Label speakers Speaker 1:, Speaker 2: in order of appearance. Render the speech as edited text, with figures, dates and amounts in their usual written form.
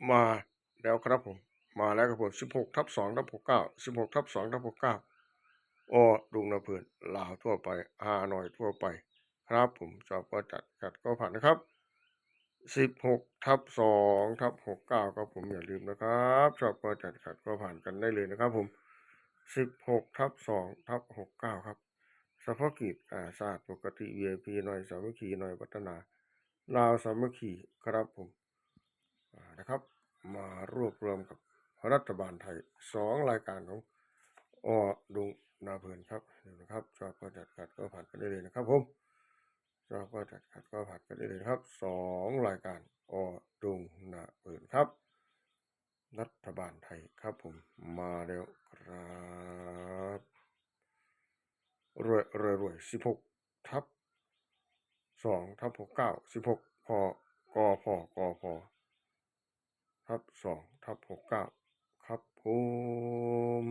Speaker 1: มาแล้วครับผมมาแล้วครับผม16/2/69 16/2/69อดุงนาเพินลาวทั่วไปฮานอยทั่วไปครับผมชอบก็จัดขัดก็ผ่านนะครับ16/2/69ครับผมอย่าลืมนะครับชอบก็จัดขัดก็ผ่านกันได้เลยนะครับผม16/2/69ครับเฉพาะกิจศาสตร์ปกติ VIP หน่อยสามัคคีหน่อยพัฒนาลาวสามัคคีครับผมนะครับมารวบรวมกับรัฐบาลไทย2รายการของอดุงนาเพลินครับนี่นะครับชอบก็จัดขัดก็ผ่านกันได้เลยนะครับผมชอบก็จัดขัดก็ผ่านกันได้เลยนะครับ2รายการอดุงนาเพลินครับรัฐบาลไทยครับผมมาแล้วครับรวย16/2/6916พกพทับ2/69ครับผม